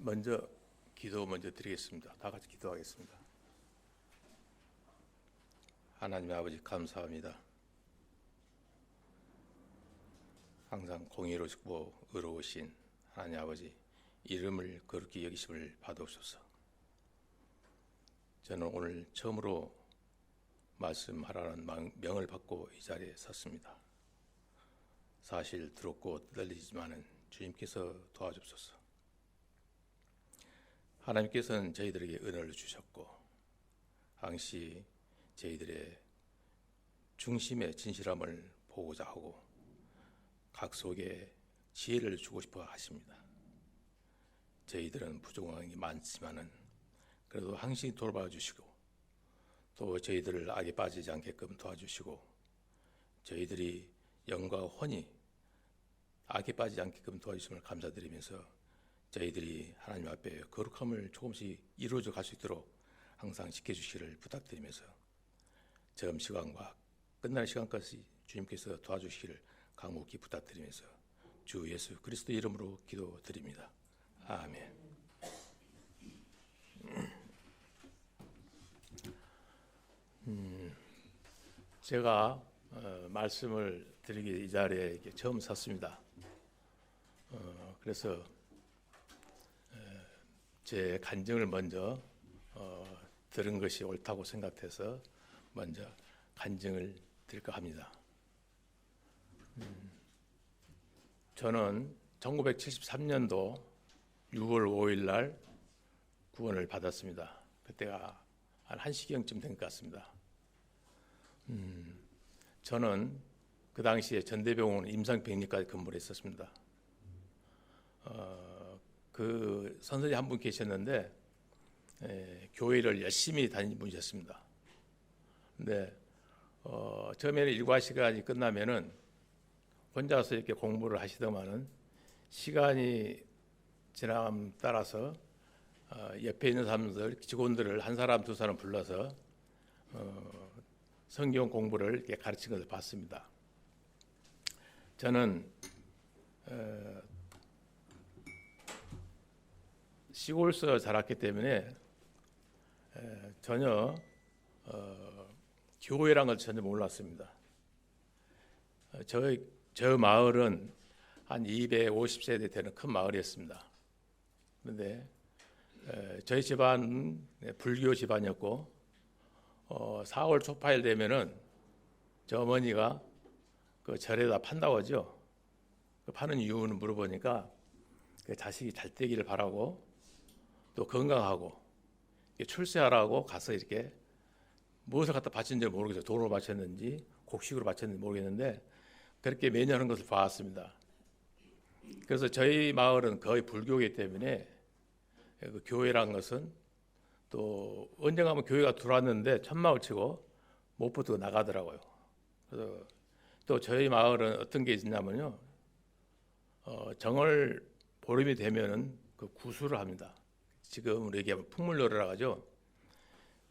먼저 기도 드리겠습니다. 다 같이 기도하겠습니다. 하나님 아버지 감사합니다. 항상 공의로우시고 의로우신 하나님 아버지 이름을 거룩히 여기심을 받으옵소서. 저는 오늘 처음으로 말씀하라는 명을 받고 이 자리에 섰습니다. 사실 두렵고 떨리지만은 주님께서 도와주옵소서. 하나님께서는 저희들에게 은혜를 주셨고 항시 저희들의 중심의 진실함을 보고자 하고 각 속에 지혜를 주고 싶어 하십니다. 저희들은 부족한 게 많지만은 그래도 항시 돌봐 주시고 또 저희들을 악에 빠지지 않게끔 도와주시고 저희들이 영과 혼이 악에 빠지지 않게끔 도와주심을 감사드리면서 저희들이 하나님 앞에 거룩함을 조금씩 이루어져 갈 수 있도록 항상 지켜주시기를 부탁드리면서 처음 시간과 끝나는 시간까지 주님께서 도와주시기를 간곡히 부탁드리면서 주 예수 그리스도 이름으로 기도드립니다. 아멘. 제가 말씀을 드리기 이 자리에 처음 섰습니다. 그래서 제 간증을 먼저 들은 것이 옳다고 생각해서 먼저 간증을 드릴까 합니다. 저는 1973년도 6월 5일 날 구원을 받았습니다. 그때가 한 1시경쯤 된 것 같습니다. 저는 그 당시에 전대병원 임상병리과에 근무를 했었습니다. 그 선생님 한 분 계셨는데 교회를 열심히 다니는 분이셨습니다. 근데 처음에는 일과 시간이 끝나면은 혼자서 이렇게 공부를 하시더만은 시간이 지나감 따라서 옆에 있는 사람들 직원들을 한 사람 두 사람 불러서 성경 공부를 이렇게 가르친 것을 봤습니다. 저는 시골에서 자랐기 때문에 전혀 교회란 걸 전혀 몰랐습니다. 저 마을은 한 250세대 되는 큰 마을이었습니다. 그런데 저희 집안은 불교 집안이었고 4월 초파일 되면은 저 어머니가 그 절에다 판다고 하죠. 그 파는 이유는 물어보니까 그 자식이 잘 되기를 바라고 또 건강하고 출세하라고 가서 이렇게 무엇을 갖다 바쳤는지 모르겠어요. 돈으로 바쳤는지 곡식으로 바쳤는지 모르겠는데 그렇게 매년 하는 것을 봐왔습니다. 그래서 저희 마을은 거의 불교이기 때문에 그 교회란 것은 또 언젠가 하면 교회가 들어왔는데 천막을 치고 못 붙고 나가더라고요. 그래서 또 저희 마을은 어떤 게 있냐면요, 정월 보름이 되면은 그 구수를 합니다. 지금 우리 얘기하면 풍물노래라고 하죠.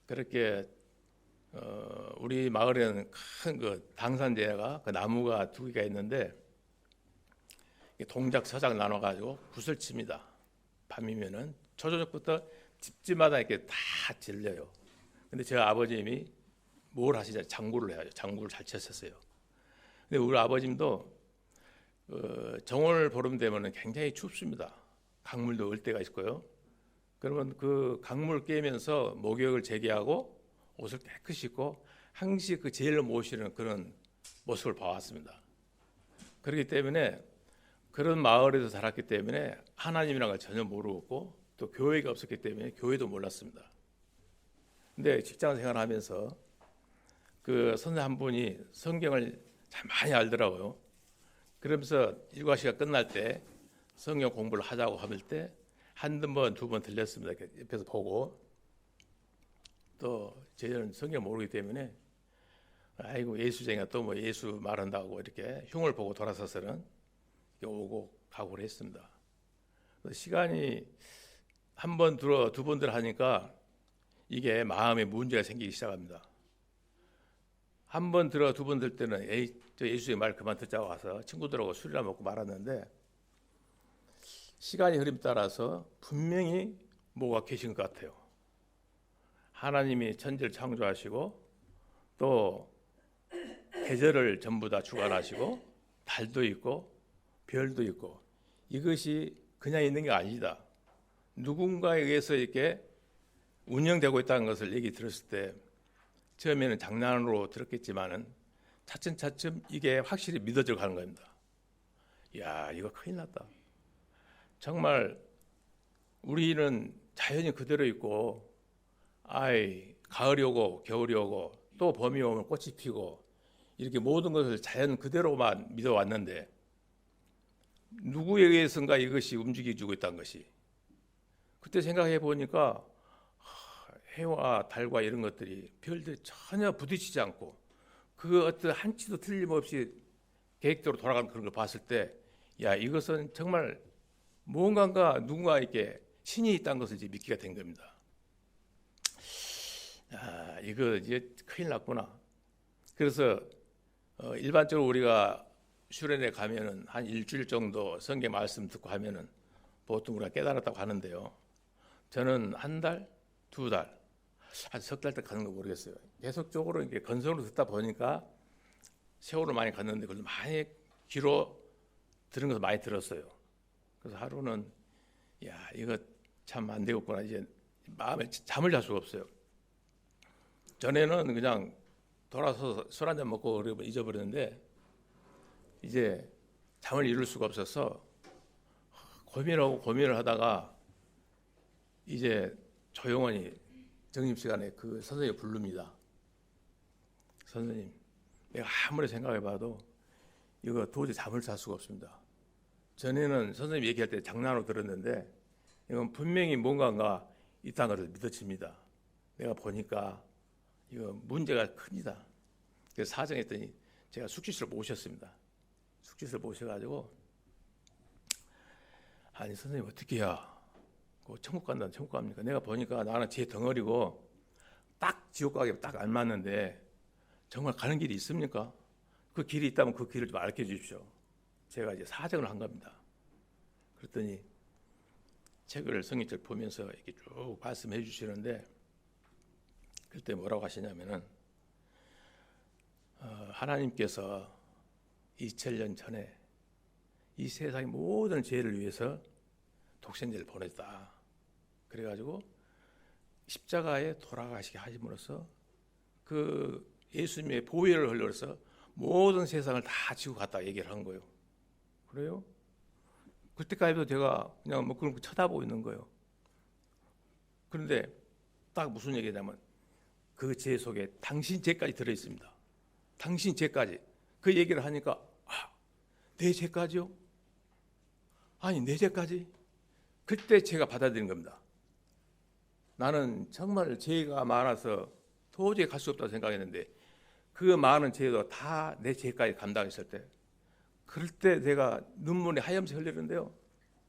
그렇게 우리 마을에는 큰 그 당산제가 그 나무가 2개가 있는데 동작 서작 나눠가지고 굿을 칩니다. 밤이면은 초저녁부터 집집마다 이렇게 다 질려요. 근데 제 아버님이 뭘 하시냐, 장구를 해요. 장구를 잘 쳤었어요. 근데 우리 아버님도 정월 보름 되면은 굉장히 춥습니다. 강물도 을 때가 있고요. 그러면 그 강물 깨면서 목욕을 재개하고 옷을 깨끗이 입고 항시 그 제일로 모시는 그런 모습을 봐왔습니다. 그렇기 때문에 그런 마을에서 자랐기 때문에 하나님이라는 걸 전혀 모르고 또 교회가 없었기 때문에 교회도 몰랐습니다. 근데 직장 생활하면서 그 선생님 한 분이 성경을 참 많이 알더라고요. 그러면서 일과 시간 끝날 때 성경 공부를 하자고 할 때 한두 번, 두 번 들렸습니다. 이렇게 옆에서 보고 또 저희는 성경 모르기 때문에 아이고 예수쟁이가 또 뭐 예수 말한다고 이렇게 흉을 보고 돌아서서는 오고 가고를 했습니다. 시간이 한 번 들어 두 번 들어 하니까 이게 마음에 문제가 생기기 시작합니다. 한 번 들어 두 번 들 때는 저 예수의 말 그만 듣자고 와서 친구들하고 술이나 먹고 말았는데 시간의 흐름 따라서 분명히 뭐가 계신 것 같아요. 하나님이 천지를 창조하시고 또 계절을 전부 다 주관하시고 달도 있고 별도 있고 이것이 그냥 있는 게 아니다. 누군가에 의해서 이렇게 운영되고 있다는 것을 얘기 들었을 때 처음에는 장난으로 들었겠지만은 차츰차츰 이게 확실히 믿어져 가는 겁니다. 야, 이거 큰일 났다. 정말 우리는 자연이 그대로 있고 가을이 오고 겨울이 오고 또 봄이 오면 꽃이 피고 이렇게 모든 것을 자연 그대로만 믿어왔는데 누구에 의해서인가 이것이 움직여주고 있다는 것이 그때 생각해 보니까 해와 달과 이런 것들이 별들이 전혀 부딪히지 않고 그 어떤 한치도 틀림없이 계획대로 돌아가는 그런 걸 봤을 때 야, 이것은 정말 무언가가 누군가에게 신이 있다는 것을 이제 믿기가 된 겁니다. 아, 이거 이제 큰일 났구나. 그래서 일반적으로 우리가 수련회 가면은 한 일주일 정도 성경 말씀 듣고 하면은 보통 우리가 깨달았다고 하는데요. 저는 한 달, 두 달, 한 석 달 때 가는 거 모르겠어요. 계속적으로 이렇게 건성으로 듣다 보니까 세월을 많이 갔는데 그걸 많이 귀로 들은 것을 많이 들었어요. 그래서 하루는 야, 이거 참 안 되겠구나. 이제 마음에 잠을 잘 수가 없어요. 전에는 그냥 돌아서서 술 한잔 먹고 잊어버렸는데 이제 잠을 이룰 수가 없어서 고민을 하다가 이제 조용히 점심시간에 그 선생님이 부릅니다. 선생님, 내가 아무리 생각해봐도 이거 도저히 잠을 잘 수가 없습니다. 전에는 선생님 얘기할 때 장난으로 들었는데 이건 분명히 뭔가가 있다는 것을 믿어집니다. 내가 보니까 이거 문제가 큽니다. 그래서 사정했더니 제가 숙지실을 모셨습니다. 숙지실 모셔가지고 아니 선생님 어떻게 해야 천국 간다는 천국 갑니까? 내가 보니까 나는 제 덩어리고 딱 지옥 가게 딱 안 맞는데 정말 가는 길이 있습니까? 그 길이 있다면 그 길을 좀 알려 주십시오. 제가 이제 사정을 한 겁니다. 그랬더니 책을 성경책 보면서 이렇게 쭉 말씀해 주시는데 그때 뭐라고 하시냐면은 하나님께서 2000년 전에 이 세상의 모든 죄를 위해서 독생자를 보냈다. 그래가지고 십자가에 돌아가시게 하심으로써 그 예수님의 보혈을 흘려서 모든 세상을 다 지고 갔다 얘기를 한 거예요. 그래요? 그때까지도 제가 그냥 뭐 그런 거 쳐다보고 있는 거예요. 그런데 딱 무슨 얘기냐면 그 죄 속에 당신 죄까지 들어 있습니다. 당신 죄까지. 그 얘기를 하니까 내 죄까지요? 아니 내 죄까지? 그때 제가 받아들인 겁니다. 나는 정말 죄가 많아서 도저히 갈 수 없다고 생각했는데 그 많은 죄도 다 내 죄까지 감당했을 때 그럴 때 내가 눈물이 하염없이 흘리는데요.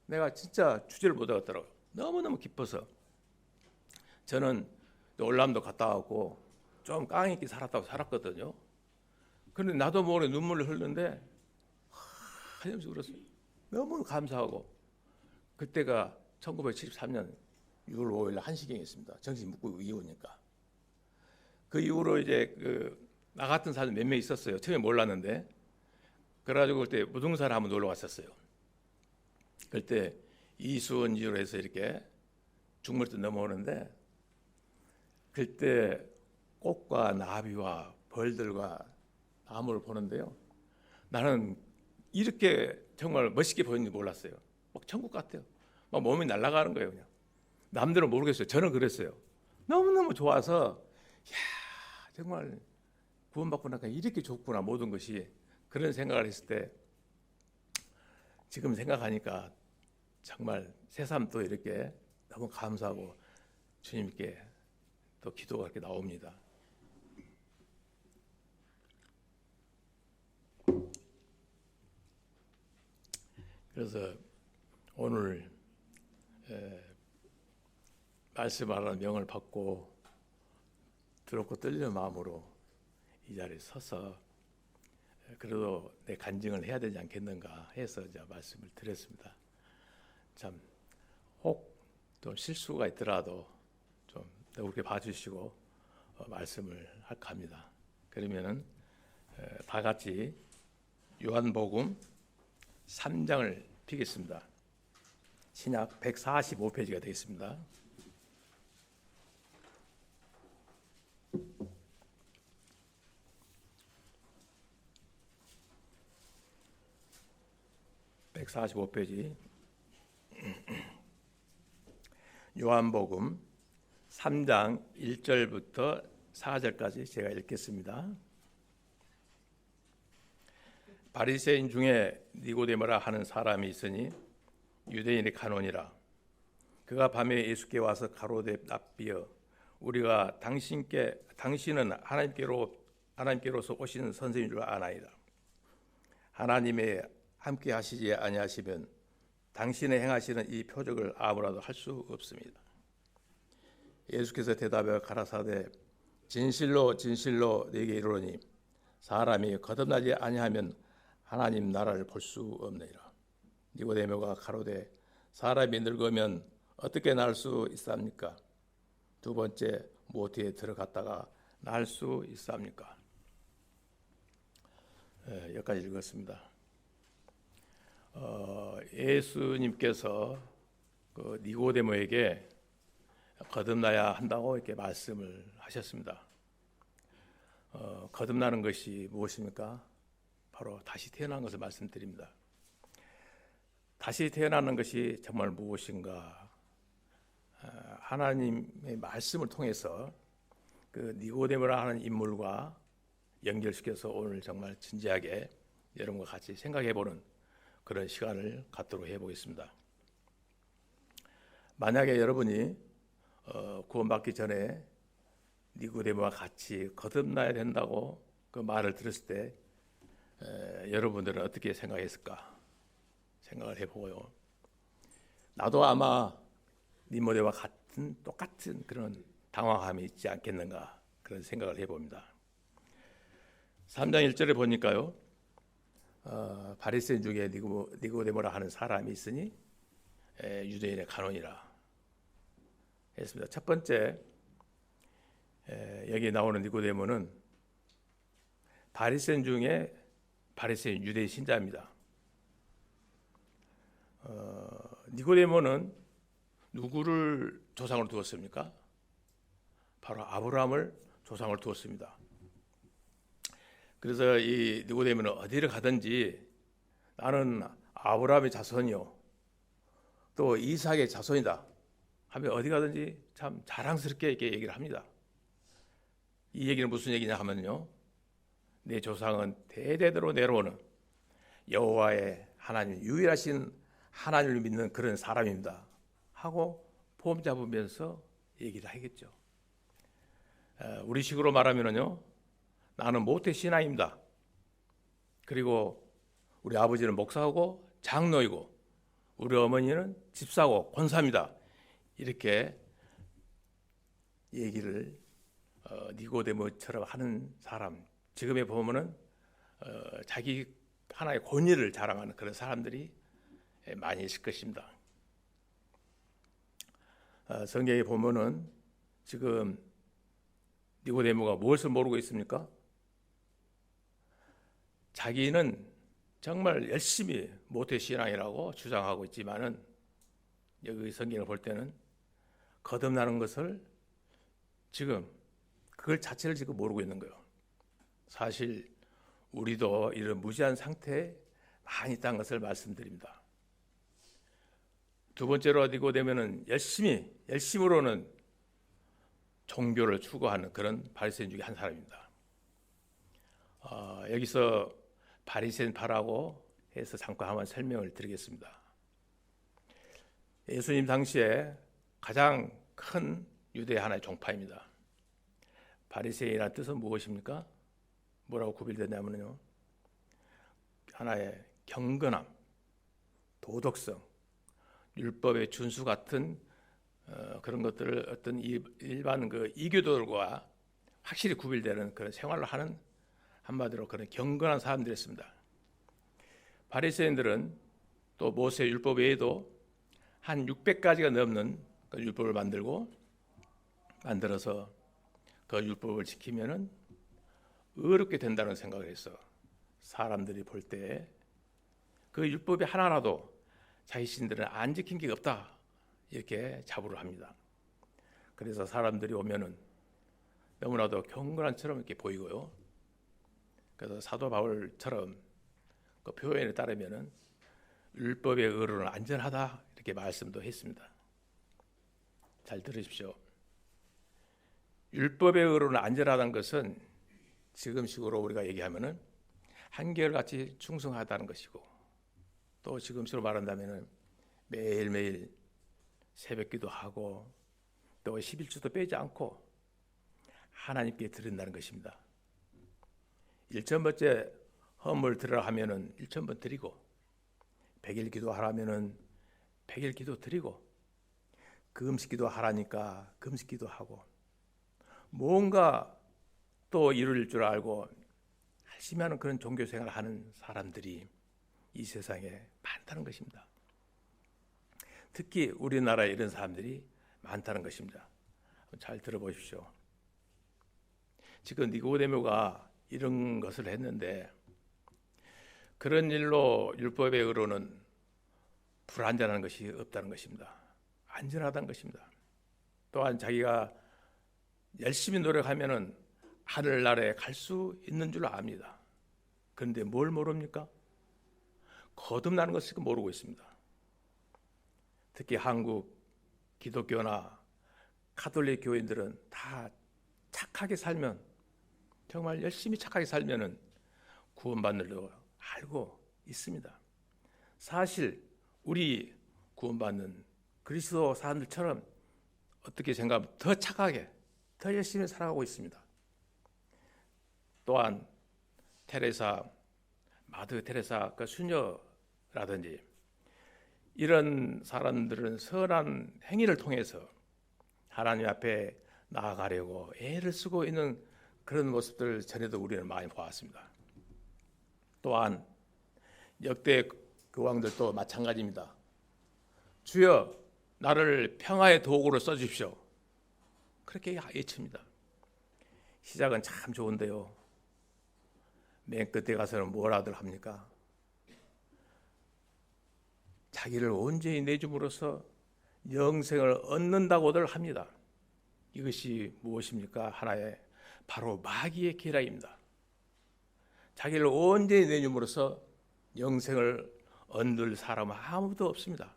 내가 진짜 주제를 못 하겠더라고요. 너무너무 기뻐서. 저는 월남도 갔다 왔고 좀 깡 있게 살았거든요. 그런데 나도 모르게 눈물을 흘리는데 하염없이 울었어요. 너무 감사하고 그때가 1973년 6월 5일 한시경이었습니다. 정신 묻고 이후니까. 그 이후로 이제 나 같은 사람 몇 명 있었어요. 처음에 몰랐는데. 그래가지고 그때 무등산을 한번 놀러 갔었어요. 그때 이수원지로 해서 이렇게 중물도 넘어오는데 그때 꽃과 나비와 벌들과 나무를 보는데요. 나는 이렇게 정말 멋있게 보이는지 몰랐어요. 막 천국 같아요. 막 몸이 날아가는 거예요, 그냥. 남들은 모르겠어요. 저는 그랬어요. 너무너무 좋아서 야, 정말 구원받고 나니까 이렇게 좋구나 모든 것이 그런 생각을 했을 때 지금 생각하니까 정말 새삼 또 이렇게 너무 감사하고 주님께 또 기도가 이렇게 나옵니다. 그래서 오늘 말씀하라는 명을 받고 두렵고 떨리는 마음으로 이 자리에 서서 그래도 내 간증을 해야 되지 않겠는가 해서 이제 말씀을 드렸습니다. 참 혹 또 실수가 있더라도 좀 우리가 봐주시고 말씀을 할까 합니다. 그러면은 다 같이 요한복음 3장을 펴겠습니다. 신약 145페이지가 되겠습니다. (145페이지) 요한복음 3장 1절부터 4절까지 제가 읽겠습니다. 바리새인 중에 니고데모라 하는 사람이 있으니 유대인의 간원이라. 그가 밤에 예수께 와서 가로되 납비여 우리가 당신은 하나님께로서 오신 선생인 줄 아나이다. 하나님의 함께 하시지 아니하시면 당신의 행하시는 이 표적을 아무라도 할 수 없습니다. 예수께서 대답하여 가라사대 진실로 진실로 네게 이르노니 사람이 거듭나지 아니하면 하나님 나라를 볼 수 없느니라. 니고데모가 가로되 사람이 늙으면 어떻게 날 수 있사옵니까? 두 번째 모태에 들어갔다가 날 수 있사옵니까? 여기까지 읽었습니다. 예수님께서 그 니고데모에게 거듭나야 한다고 이렇게 말씀을 하셨습니다. 거듭나는 것이 무엇입니까? 바로 다시 태어난 것을 말씀드립니다. 다시 태어나는 것이 정말 무엇인가? 하나님의 말씀을 통해서 그 니고데모라 하는 인물과 연결시켜서 오늘 정말 진지하게 여러분과 같이 생각해보는 그런 시간을 갖도록 해보겠습니다. 만약에 여러분이 구원받기 전에 니고데모와 같이 거듭나야 된다고 그 말을 들었을 때 여러분들은 어떻게 생각했을까? 생각을 해보고요. 나도 아마 니고데모와 똑같은 그런 당황함이 있지 않겠는가 그런 생각을 해봅니다. 3장 1절에 보니까요. 바리새인 중에 니고데모라 하는 사람이 있으니 유대인의 간원이라 했습니다. 첫 번째 여기 나오는 니고데모는 바리새인 중에 바리새인 유대 신자입니다. 니고데모는 누구를 조상으로 두었습니까? 바로 아브라함을 조상으로 두었습니다. 그래서 이 니고데모는 어디를 가든지 나는 아브라함의 자손이요 또 이삭의 자손이다 하면 어디 가든지 참 자랑스럽게 이렇게 얘기를 합니다. 이 얘기는 무슨 얘기냐 하면요, 내 조상은 대대로 내려오는 여호와의 하나님, 유일하신 하나님을 믿는 그런 사람입니다 하고 폼 잡으면서 얘기를 하겠죠. 우리 식으로 말하면요, 나는 모태 신앙입니다. 그리고 우리 아버지는 목사고 장로이고 우리 어머니는 집사고 권사입니다. 이렇게 얘기를 니고데모처럼 하는 사람, 지금에 보면은 자기 하나의 권위를 자랑하는 그런 사람들이 많이 있을 것입니다. 성경에 보면은 지금 니고데모가 무엇을 모르고 있습니까? 자기는 정말 열심히 모태신앙이라고 주장하고 있지만은 여기 성경을 볼 때는 거듭나는 것을 지금 그걸 자체를 지금 모르고 있는 거예요. 사실 우리도 이런 무지한 상태에 많이 있다는 것을 말씀드립니다. 두 번째로 니고데모는 열심으로는 종교를 추구하는 그런 바리새인 중에 한 사람입니다. 여기서 바리새인 파라고 해서 잠깐 한번 설명을 드리겠습니다. 예수님 당시에 가장 큰 유대 하나의 종파입니다. 바리새인이라는 뜻은 무엇입니까? 뭐라고 구별되냐면요, 하나의 경건함, 도덕성, 율법의 준수 같은 그런 것들을 어떤 일반 그 이교도들과 확실히 구별되는 그런 생활을 하는 한마디로 그런 경건한 사람들이었습니다. 바리새인들은 또 모세 율법 외에도 한 600가지가 넘는 그 율법을 만들어서 그 율법을 지키면은 어렵게 된다는 생각을 해서 사람들이 볼 때 그 율법이 하나라도 자기 신들은 안 지킨 게 없다 이렇게 자부를 합니다. 그래서 사람들이 오면은 너무나도 경건한처럼 이렇게 보이고요. 그래서 사도 바울처럼 그 표현에 따르면은 율법의 의로는 안전하다 이렇게 말씀도 했습니다. 잘 들으십시오. 율법의 의로는 안전하다는 것은 지금식으로 우리가 얘기하면은 한결같이 충성하다는 것이고, 또 지금식으로 말한다면은 매일매일 새벽기도 하고 또 11조도 빼지 않고 하나님께 드린다는 것입니다. 1천번째 헌물 드리라 하면은 1천번 드리고, 100일 기도하라면은 100일 기도 드리고, 금식 기도 하라니까 금식 기도 하고, 뭔가 또 이룰 줄 알고 열심히 하는 그런 종교 생활을 하는 사람들이 이 세상에 많다는 것입니다. 특히 우리나라에 이런 사람들이 많다는 것입니다. 잘 들어보십시오. 지금 니고데모가 이런 것을 했는데, 그런 일로 율법의 의로는 불안전한 것이 없다는 것입니다. 안전하다는 것입니다. 또한 자기가 열심히 노력하면은 하늘나라에 갈 수 있는 줄 압니다. 그런데 뭘 모릅니까? 거듭나는 것을 모르고 있습니다. 특히 한국 기독교나 가톨릭 교인들은 다 착하게 살면, 정말 열심히 착하게 살면은 구원받는 줄 알고 있습니다. 사실 우리 구원받는 그리스도 사람들처럼 어떻게 생각하면 더 착하게, 더 열심히 살아가고 있습니다. 또한 마더 테레사 그 수녀라든지 이런 사람들은 선한 행위를 통해서 하나님 앞에 나아가려고 애를 쓰고 있는 그런 모습들을 전에도 우리는 많이 보았습니다. 또한 역대 그 왕들도 마찬가지입니다. 주여 나를 평화의 도구로 써주십시오. 그렇게 외칩니다. 시작은 참 좋은데요, 맨 끝에 가서는 뭐라들 합니까? 자기를 온전히 내줌으로써 영생을 얻는다고들 합니다. 이것이 무엇입니까? 하나의 바로 마귀의 계략입니다. 자기를 온전히 내줌으로써 영생을 얻을 사람은 아무도 없습니다.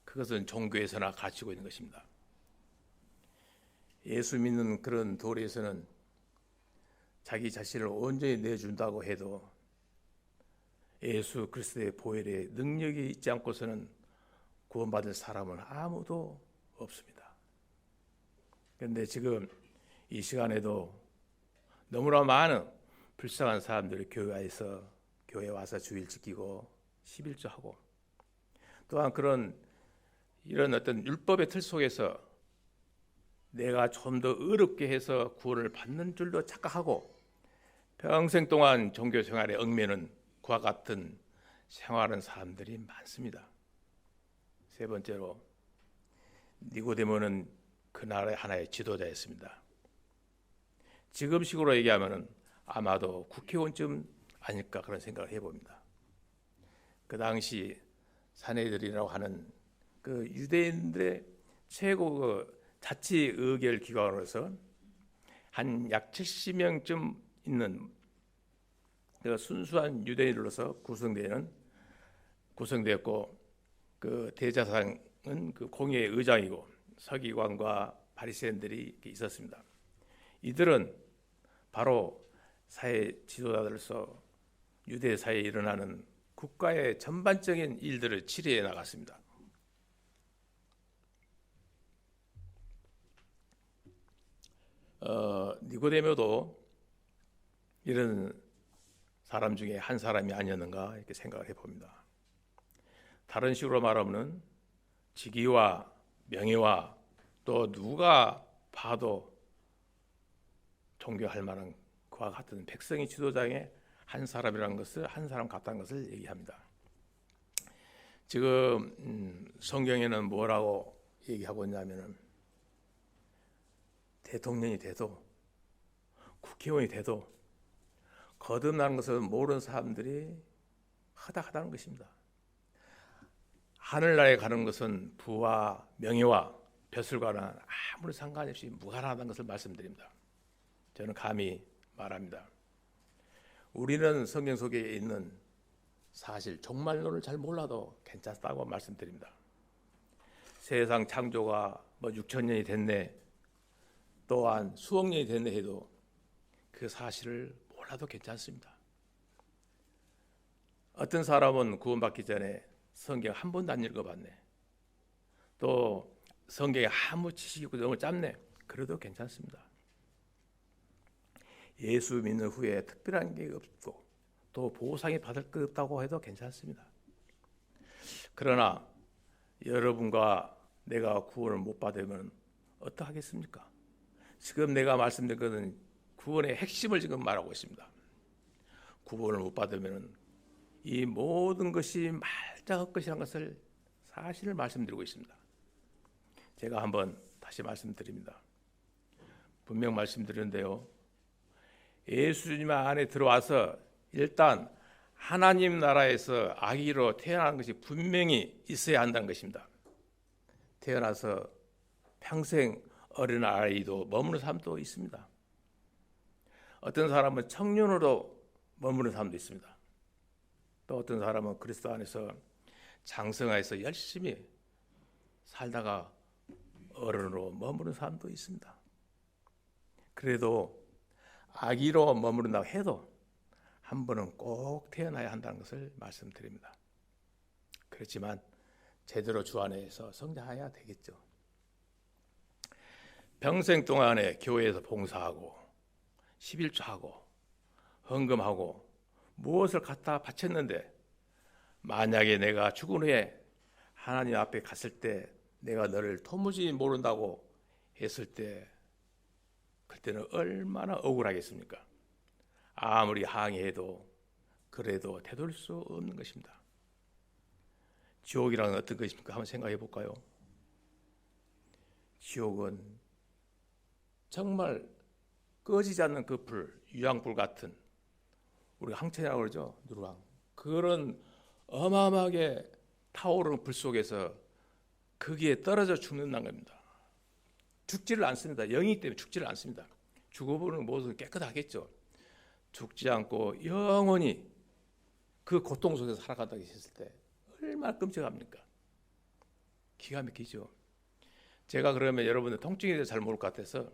그것은 종교에서나 가지고 있는 것입니다. 예수 믿는 그런 도리에서는 자기 자신을 온전히 내준다고 해도 예수 그리스도의 보혈의 능력이 있지 않고서는 구원받을 사람은 아무도 없습니다. 그런데 지금 이 시간에도 너무나 많은 불쌍한 사람들이 교회에 와서 주일 지키고 11조 하고, 또한 이런 어떤 율법의 틀 속에서 내가 좀 더 어렵게 해서 구원을 받는 줄로 착각하고 평생 동안 종교 생활에 얽매는 그와 같은 생활하는 사람들이 많습니다. 세 번째로, 니고데모는 그 나라의 하나의 지도자였습니다. 지금식으로 얘기하면 아마도 국회의원쯤 아닐까 그런 생각을 해봅니다. 그 당시 산헤드린이라고 하는 그 유대인들의 최고 그 자치 의결 기관으로서 한 약 70명쯤 있는 그 순수한 유대인으로서 구성되었고, 그 대제사장은 그 공의회 의장이고 서기관과 바리새인들이 있었습니다. 이들은 바로 사회 지도자들로서 유대 사회에 일어나는 국가의 전반적인 일들을 치리해 나갔습니다. 니고데모도 이런 사람 중에 한 사람이 아니었는가 이렇게 생각을 해봅니다. 다른 식으로 말하면 직위와 명예와 또 누가 봐도 존경할 만한 그와 같은 백성의 지도자의 한 사람이라는 것을, 한 사람 같다는 것을 얘기합니다. 지금 성경에는 뭐라고 얘기하고 있냐면은 대통령이 돼도 국회의원이 돼도 거듭나는 것을 모르는 사람들이 허다하다는 것입니다. 하늘나라에 가는 것은 부와 명예와 벼슬과는 아무런 상관이 없이 무관하다는 것을 말씀드립니다. 저는 감히 말합니다. 우리는 성경 속에 있는 사실 종말론을 잘 몰라도 괜찮다고 말씀드립니다. 세상 창조가 6,000년이 됐네, 또한 수억 년이 됐네 해도 그 사실을 몰라도 괜찮습니다. 어떤 사람은 구원받기 전에 성경 한 번도 안 읽어봤네, 또 성경에 아무 지식이 너무 짧네, 그래도 괜찮습니다. 예수 믿는 후에 특별한 게 없고 또 보상이 받을 것 없다고 해도 괜찮습니다. 그러나 여러분과 내가 구원을 못 받으면 어떡하겠습니까? 지금 내가 말씀드린 것은 구원의 핵심을 지금 말하고 있습니다. 구원을 못 받으면 이 모든 것이 말짱 것이라는 것을 사실을 말씀드리고 있습니다. 제가 한번 다시 말씀드립니다. 분명 말씀드렸는데요, 예수님 안에 들어와서 일단 하나님 나라에서 아기로 태어나는 것이 분명히 있어야 한다는 것입니다. 태어나서 평생 어린아이도 머무는 사람도 있습니다. 어떤 사람은 청년으로 머무는 사람도 있습니다. 또 어떤 사람은 그리스도 안에서 장성하여서 열심히 살다가 어른으로 머무는 사람도 있습니다. 그래도 아기로 머무른다고 해도 한 번은 꼭 태어나야 한다는 것을 말씀드립니다. 그렇지만 제대로 주 안에서 성장해야 되겠죠. 평생 동안에 교회에서 봉사하고 11조하고 헌금하고 무엇을 갖다 바쳤는데 만약에 내가 죽은 후에 하나님 앞에 갔을 때 내가 너를 도무지 모른다고 했을 때 그때는 얼마나 억울하겠습니까? 아무리 항의해도 그래도 되돌릴 수 없는 것입니다. 지옥이란 어떤 것입니까? 한번 생각해 볼까요? 지옥은 정말 꺼지지 않는 그 불, 유황불 같은, 우리가 항천이라고 그러죠, 누르황, 그런 어마어마하게 타오르는 불 속에서 거기에 떨어져 죽는다는 겁니다. 죽지를 않습니다. 영이기 때문에 죽지를 않습니다. 죽어보는 모습은 깨끗하겠죠. 죽지 않고 영원히 그 고통 속에서 살아가다 계셨을 때 얼마나 끔찍합니까? 기가 막히죠. 제가 그러면 여러분들 통증에 대해서 잘 모를 것 같아서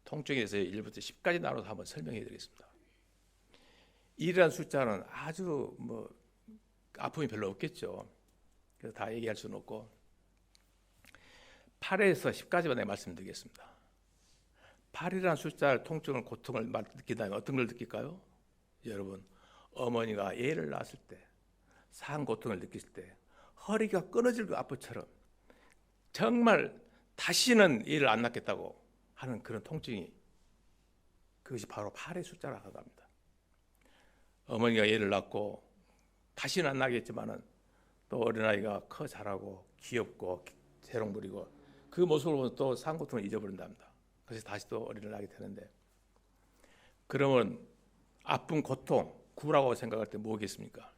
통증에 대해서 1부터 10까지 나눠서 한번 설명해 드리겠습니다. 1이라는 숫자는 아주 아픔이 별로 없겠죠. 그래서 다 얘기할 수는 없고 8에서 10까지만 내가 말씀드리겠습니다. 8이라는 숫자를 통증을, 고통을 느낀다면 어떤 걸 느낄까요? 여러분, 어머니가 애를 낳았을 때 산 고통을 느낄 때 허리가 끊어질 그 아픔처럼 정말 다시는 애를 안 낳겠다고 하는 그런 통증이, 그것이 바로 8의 숫자라고 합니다. 어머니가 애를 낳고 다시는 안 나겠지만은 또 어린아이가 커 자라고 귀엽고 재롱 부리고 그 모습을 보면 또 산 고통을 잊어버린답니다. 그래서 다시 또 어린이를 낳게 되는데, 그러면 아픈 고통, 구라고 생각할 때 뭐겠습니까?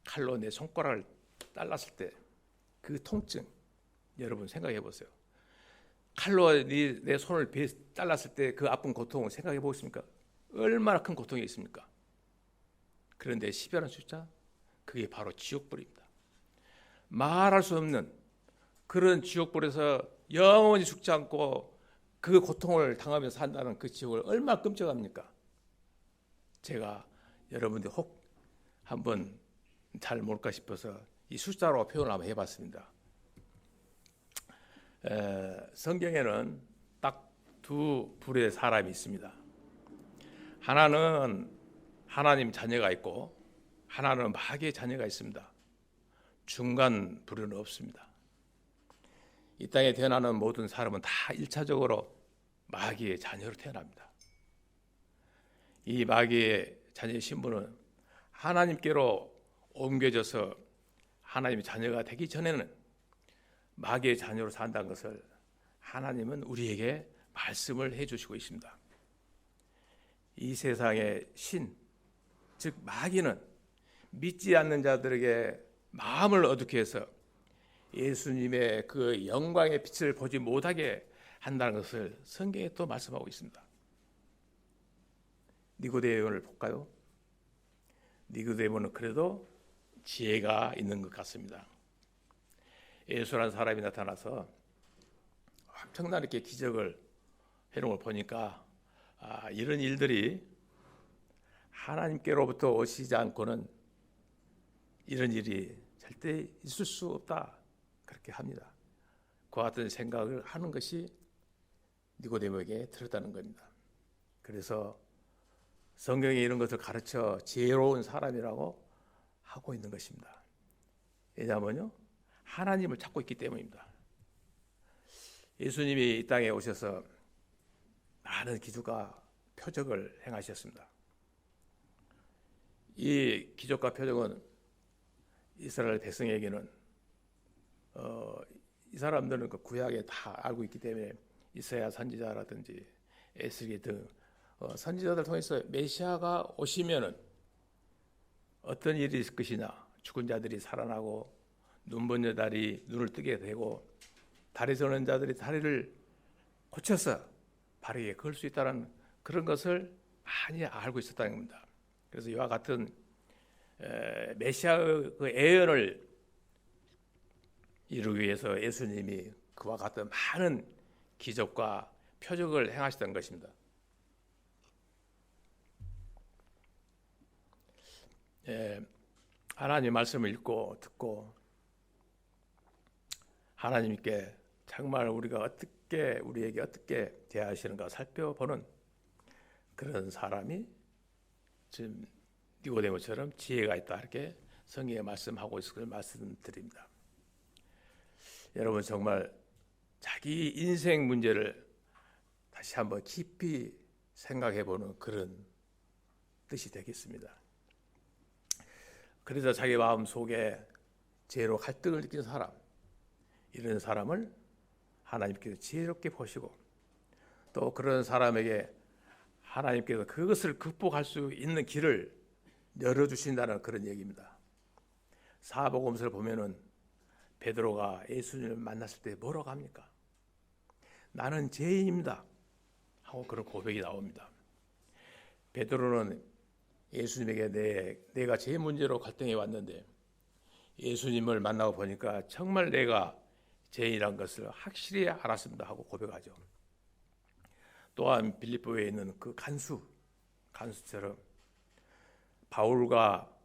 칼로 내 손가락을 잘랐을 때 그 통증, 여러분 생각해 보세요. 칼로 내 손을 잘랐을 때 그 아픈 고통을 생각해 보겠습니까? 얼마나 큰 고통이 있습니까? 그런데 10이라는 숫자, 그게 바로 지옥불입니다. 말할 수 없는 그런 지옥불에서 영원히 죽지 않고 그 고통을 당하면서 산다는 그 지옥을 얼마나 끔찍합니까? 제가 여러분들 혹 한번 잘 모를까 싶어서 이 숫자로 표현을 한번 해봤습니다. 성경에는 딱 두 부류의 사람이 있습니다. 하나는 하나님 자녀가 있고 하나는 마귀의 자녀가 있습니다. 중간 부류는 없습니다. 이 땅에 태어나는 모든 사람은 다 1차적으로 마귀의 자녀로 태어납니다. 이 마귀의 자녀의 신분은 하나님께로 옮겨져서 하나님의 자녀가 되기 전에는 마귀의 자녀로 산다는 것을 하나님은 우리에게 말씀을 해주시고 있습니다. 이 세상의 신, 즉 마귀는 믿지 않는 자들에게 마음을 어둡게 해서 예수님의 그 영광의 빛을 보지 못하게 한다는 것을 성경에 또 말씀하고 있습니다. 니고데모를 볼까요? 니고데모는 그래도 지혜가 있는 것 같습니다. 예수라는 사람이 나타나서 엄청난 이렇게 기적을 해놓은 걸 보니까 이런 일들이 하나님께로부터 오시지 않고는 이런 일이 절대 있을 수 없다, 그렇게 합니다. 그와 같은 생각을 하는 것이 니고데모에게 들었다는 겁니다. 그래서 성경에 이런 것을 가르쳐 지혜로운 사람이라고 하고 있는 것입니다. 왜냐하면요, 하나님을 찾고 있기 때문입니다. 예수님이 이 땅에 오셔서 많은 기적과 표적을 행하셨습니다. 이 기적과 표적은 이스라엘 백성에게는 이 사람들은 그 구약에 다 알고 있기 때문에 이사야 선지자라든지 에스겔 등 선지자들 통해서 메시아가 오시면은 어떤 일이 있을 것이냐, 죽은 자들이 살아나고 눈먼 자들이 눈을 뜨게 되고 다리 저는 자들이 다리를 고쳐서 바르게 걸 수 있다는 그런 것을 많이 알고 있었다는 겁니다. 그래서 이와 같은 메시아의 그 예언을 이루기 위해서 예수님이 그와 같은 많은 기적과 표적을 행하셨던 것입니다. 하나님의 말씀을 읽고 듣고 하나님께 정말 우리에게 어떻게 대하시는가 살펴보는 그런 사람이 지금 니고데모처럼 지혜가 있다, 이렇게 성경에 말씀하고 있을 것을 말씀드립니다. 여러분, 정말 자기 인생 문제를 다시 한번 깊이 생각해보는 그런 뜻이 되겠습니다. 그래서 자기 마음 속에 죄로 갈등을 느낀 사람, 이런 사람을 하나님께서 지혜롭게 보시고 또 그런 사람에게 하나님께서 그것을 극복할 수 있는 길을 열어주신다는 그런 얘기입니다. 사복음서를 보면은 베드로가 예수님을 만났을 때 뭐라고 합니까? 나는 죄인입니다 하고 그런 고백이 나옵니다. 베드로는 예수님에게 내가 죄 문제로 갈등해 왔는데 예수님을 만나고 보니까 정말 내가 죄인이란 것을 확실히 알았습니다 하고 고백하죠. 또한 빌립보에 있는 그 간수처럼 바울과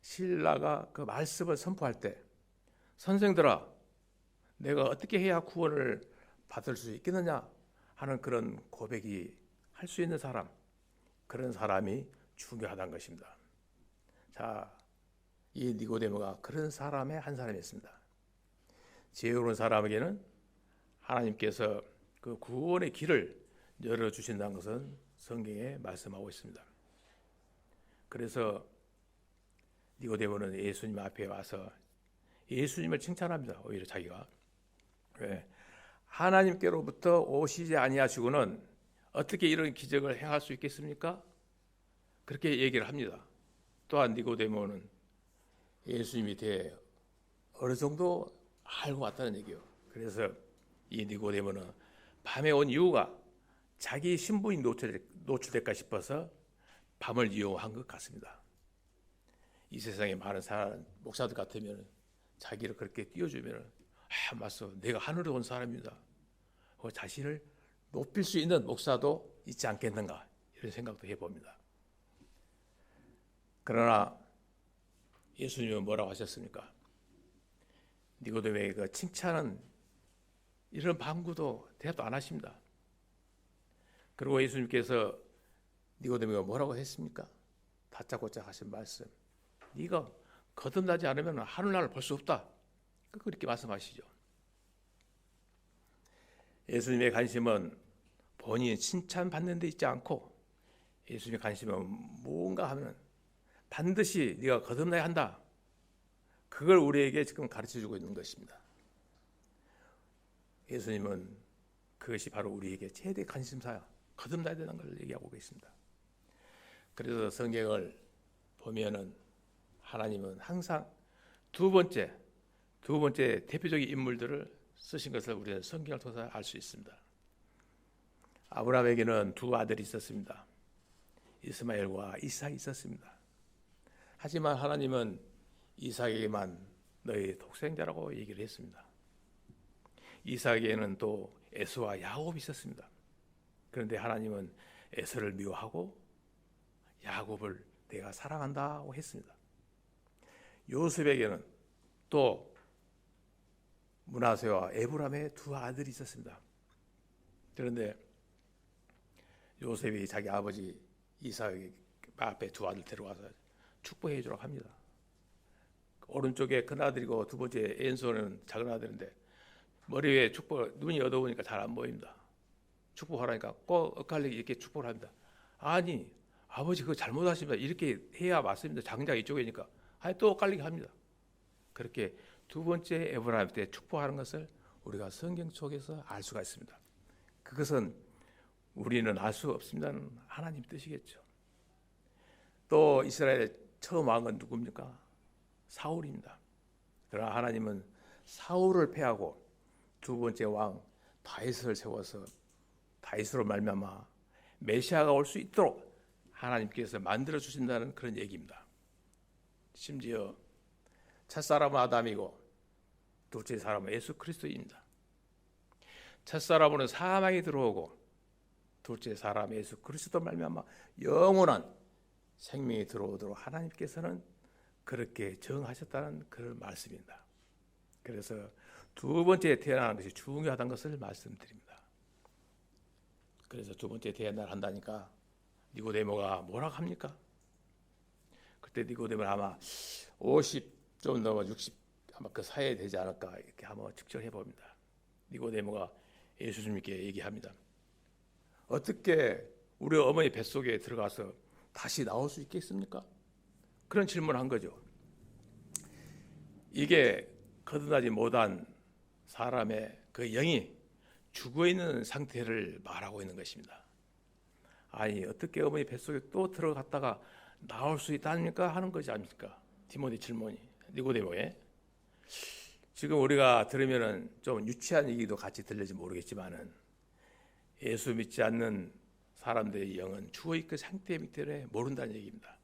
실라가 그 말씀을 선포할 때 선생들아, 내가 어떻게 해야 구원을 받을 수 있겠느냐 하는 그런 고백이 할 수 있는 사람, 그런 사람이 중요하다는 것입니다. 자, 이 니고데모가 그런 사람의 한 사람이었습니다. 지혜로운 사람에게는 하나님께서 그 구원의 길을 열어주신다는 것은 성경에 말씀하고 있습니다. 그래서 니고데모는 예수님 앞에 와서 예수님을 칭찬합니다. 오히려 자기가 왜? 하나님께로부터 오시지 아니하시고는 어떻게 이런 기적을 행할 수 있겠습니까? 그렇게 얘기를 합니다. 또한 니고데모는 예수님에 대해 어느 정도 알고 왔다는 얘기예요. 그래서 이 니고데모는 밤에 온 이유가 자기 신분이 노출될까 싶어서 밤을 이용한 것 같습니다. 이 세상에 많은 목사들 같으면 자기를 그렇게 띄워주면 맞소, 내가 하늘에 온 사람입니다. 자신을 높일 수 있는 목사도 있지 않겠는가, 이런 생각도 해봅니다. 그러나 예수님은 뭐라고 하셨습니까? 니고데모의 그 칭찬은 이런 방구도 대답도 안 하십니다. 그리고 예수님께서 니고데모가 뭐라고 했습니까? 다짜고짜 하신 말씀, 네가 거듭나지 않으면 하늘나라를 볼 수 없다, 그렇게 말씀하시죠. 예수님의 관심은 본인이 칭찬받는 데 있지 않고 예수님의 관심은 무언가 하면 반드시 네가 거듭나야 한다, 그걸 우리에게 지금 가르쳐주고 있는 것입니다. 예수님은 그것이 바로 우리에게 최대 관심사야. 거듭나야 되는 걸 얘기하고 계십니다. 그래서 성경을 보면은 하나님은 항상 두 번째 대표적인 인물들을 쓰신 것을 우리는 성경을 통해서 알 수 있습니다. 아브라함에게는 두 아들이 있었습니다. 이스마엘과 이삭이 있었습니다. 하지만 하나님은 이삭에게만 너희 독생자라고 얘기를 했습니다. 이삭에게는 또 에서와 야곱이 있었습니다. 그런데 하나님은 에서를 미워하고 야곱을 내가 사랑한다고 했습니다. 요셉에게는 또 므낫세와 에브람의 두 아들이 있었습니다. 그런데 요셉이 자기 아버지 이삭 앞에 두 아들 데려와서 축복해 주라고 합니다. 오른쪽에 큰 아들이고 두 번째 왼손은 작은 아들인데 머리 위에 축복, 눈이 어두우니까 잘 안 보입니다. 축복하라니까 꼭 엇갈리게 이렇게 축복을 합니다. 아니 아버지 그거 잘못하십니다. 이렇게 해야 맞습니다. 장작 이쪽이니까. 아니 또 엇갈리게 합니다. 그렇게 두 번째 에브라임 때 축복하는 것을 우리가 성경 속에서 알 수가 있습니다. 그것은 우리는 알 수 없습니다는 하나님 뜻이겠죠. 또 이스라엘의 처음 왕은 누굽니까? 사울입니다. 그러나 하나님은 사울을 패하고 두 번째 왕 다윗을 세워서 다윗으로 말미암아 메시아가 올 수 있도록 하나님께서 만들어 주신다는 그런 얘기입니다. 심지어 첫사람은 아담이고 둘째 사람은 예수 그리스도입니다. 첫사람은 사망이 들어오고 둘째 사람 예수 그리스도 말미암아 영원한 생명이 들어오도록 하나님께서는 그렇게 정하셨다는 그런 말씀입니다. 그래서 두 번째 태어나는 것이 중요하다는 것을 말씀드립니다. 그래서 두 번째 태어나를 한다니까 니고데모가 뭐라고 합니까? 그때 니고데모는 아마 50 좀 넘어 60 아마 그 사이에 되지 않을까 이렇게 한번 측정해 봅니다. 니고데모가 예수님께 얘기합니다. 어떻게 우리 어머니 뱃속에 들어가서 다시 나올 수 있겠습니까? 그런 질문을 한 거죠. 이게 거듭나지 못한 사람의 그 영이 죽어있는 상태를 말하고 있는 것입니다. 아니 어떻게 어머니 뱃속에 또 들어갔다가 나올 수 있다니까 하는 것이 아닙니까? 디모데 질문이 니고데모에. 지금 우리가 들으면은 좀 유치한 얘기도 같이 들릴지 모르겠지만은 예수 믿지 않는 사람들의 영은 죽어있는 상태 밑에 모른다는 얘기입니다.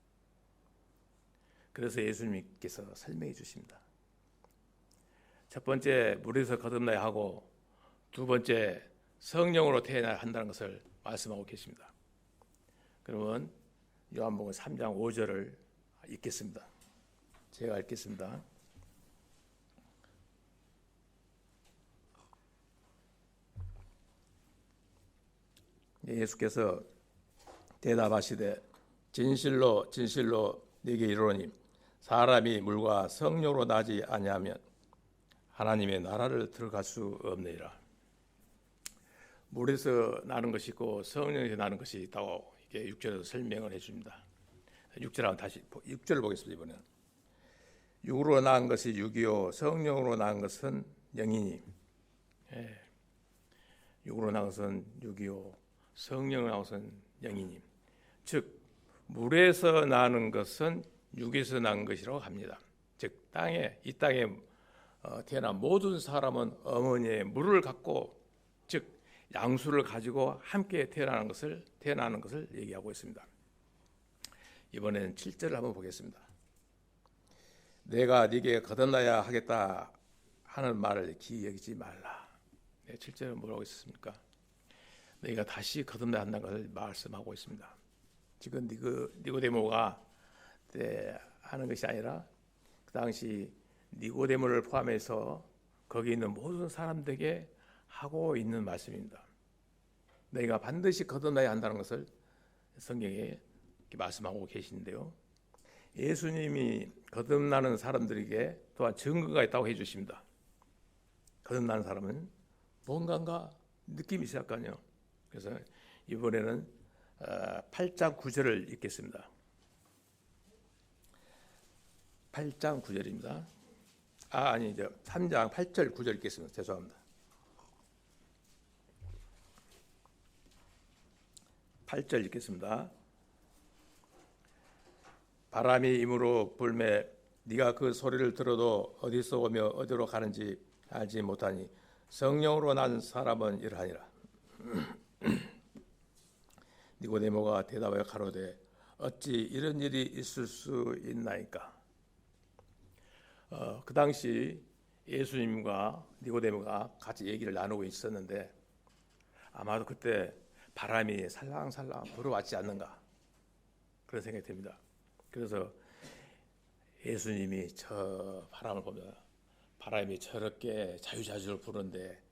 그래서 예수님께서 설명해 주십니다. 첫 번째 물에서 거듭나야 하고 두 번째 성령으로 태어나야 한다는 것을 말씀하고 계십니다. 그러면 요한복음 3장 5절을 읽겠습니다. 제가 읽겠습니다. 예수께서 대답하시되 진실로 진실로 네게 이르노니 사람이 물과 성령으로 나지 아니하면 하나님의 나라를 들어갈 수 없느니라. 물에서 나는 것이 있고 성령에서 나는 것이 있다고 이게 6절에서 설명을 해줍니다. 6절 다시 6절을 보겠습니다. 이번에는 육으로 낳은 것이 육이요 성령으로 낳은 것은 영이니. 육으로 낳은 것은 육이요 성령으로 낳은 것은 영이니. 즉 물에서 나는 것은 육에서 난 것이라고 합니다. 즉 이 땅에 태어난 모든 사람은 어머니의 물을 갖고 즉 양수를 가지고 함께 태어나는 것을 얘기하고 있습니다. 이번에는 7절을 한번 보겠습니다. 내가 네게 거듭나야 하겠다 하는 말을 기이 여기지 말라. 7절은 뭐라고 있었습니까? 너희가 다시 거듭나야 한다는 것을 말씀하고 있습니다. 지금 니고데모가 하는 것이 아니라 그 당시 니고데모를 포함해서 거기 있는 모든 사람들에게 하고 있는 말씀입니다. 너희가 반드시 거듭나야 한다는 것을 성경에 말씀하고 계시는데요. 예수님이 거듭나는 사람들에게 또한 증거가 있다고 해주십니다. 거듭나는 사람은 뭔가 느낌이 있을 거 아니에요. 그래서 이번에는 8장 9절을 읽겠습니다. 8장 9절입니다. 아니 이제 3장 8절 9절 읽겠습니다. 죄송합니다. 8절 읽겠습니다. 바람이 임으로 불매 네가 그 소리를 들어도 어디서 오며 어디로 가는지 알지 못하니 성령으로 난 사람은 이러하니라. 니고데모가 대답하여 가로되 어찌 이런 일이 있을 수 있나이까. 그 당시 예수님과 니고데모가 같이 얘기를 나누고 있었는데 아마도 그때 바람이 살랑살랑 불어왔지 않는가 그런 생각이 듭니다. 그래서 예수님이 저 바람을 보면 바람이 저렇게 자유자주를 부는데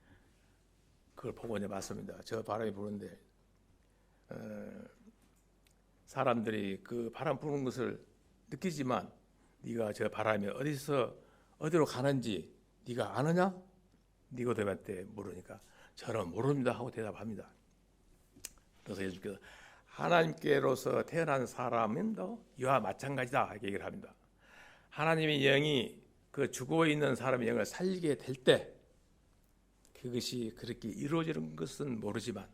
그걸 보고 이제 맞습니다. 저 바람이 부는데 사람들이 그 바람 부는 것을 느끼지만 네가 저 바람이 어디로 가는지 네가 아느냐? 니고데모한테 물으니까 저는 모릅니다 하고 대답합니다. 그래서 예수님께서 하나님께로서 태어난 사람은 이와 마찬가지다 이렇게 얘기를 합니다. 하나님의 영이 그 죽어 있는 사람의 영을 살리게 될 때 그것이 그렇게 이루어지는 것은 모르지만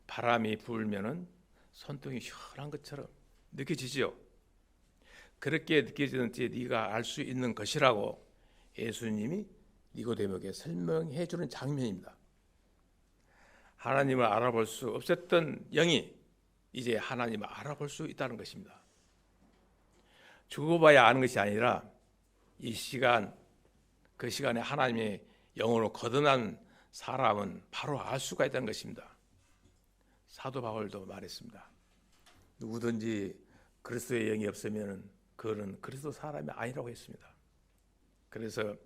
바람이 불면은 손등이 시원한 것처럼 느껴지지요. 그렇게 느껴지는지 네가 알 수 있는 것이라고 예수님이 니고데모에게 설명해 주는 장면입니다. 하나님을 알아볼 수 없었던 영이 이제 하나님을 알아볼 수 있다는 것입니다. 죽어봐야 아는 것이 아니라 이 시간 그 시간에 하나님의 영으로 거듭난 사람은 바로 알 수가 있다는 것입니다. 사도 바울도 말했습니다. 누구든지 그리스도의 영이 없으면 그는 그리스도 사람이 아니라고 했습니다. 그래서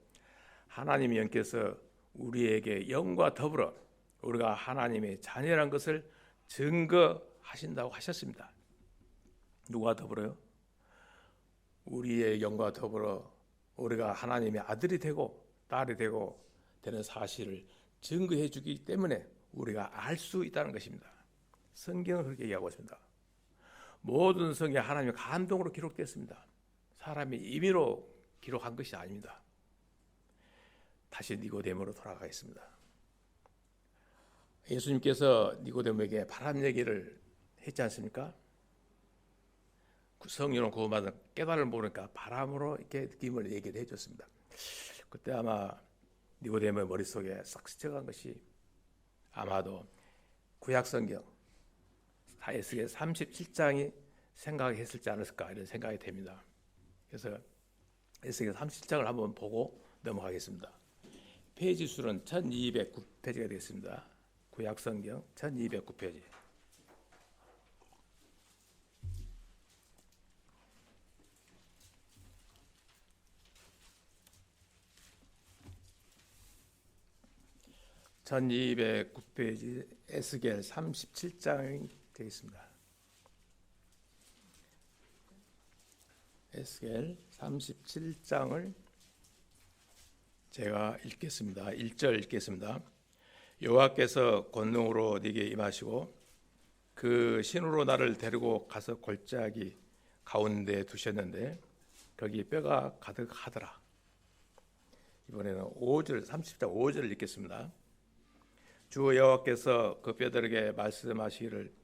하나님의 영께서 우리에게 영과 더불어 우리가 하나님의 자녀란 것을 증거하신다고 하셨습니다. 누가 더불어요? 우리의 영과 더불어 우리가 하나님의 아들이 되고 딸이 되고 되는 사실을 증거해 주기 때문에 우리가 알 수 있다는 것입니다. 성경은 그렇게 얘기하고 있습니다. 모든 성경에 하나님의 감동으로 기록됐습니다. 사람이 임의로 기록한 것이 아닙니다. 다시 니고데모로 돌아가겠습니다. 예수님께서 니고데모에게 바람 얘기를 했지 않습니까? 성령으로 구원받은 깨달음을 모르니까 바람으로 이렇게 느낌을 얘기를 해줬습니다. 그때 아마 니고데모의 머릿속에 싹 스쳐간 것이 아마도 구약성경 에스겔 37장이 생각했을지 않았을까 이런 생각이 됩니다. 그래서 에스겔 37장을 한번 보고 넘어가겠습니다. 페이지 수는 1209페이지가 되겠습니다. 구약성경 1209페이지. (1209페이지) 에스겔 37장이 되겠습니다. 에스겔 37장을 제가 읽겠습니다. 1절 읽겠습니다. 여호와께서 권능으로 네게 임하시고 그 신으로 나를 데리고 가서 골짜기 가운데 두셨는데 거기 뼈가 가득하더라. 이번에는 5절 30장 5절을 읽겠습니다. 주 여호와께서 그 뼈들에게 말씀하시기를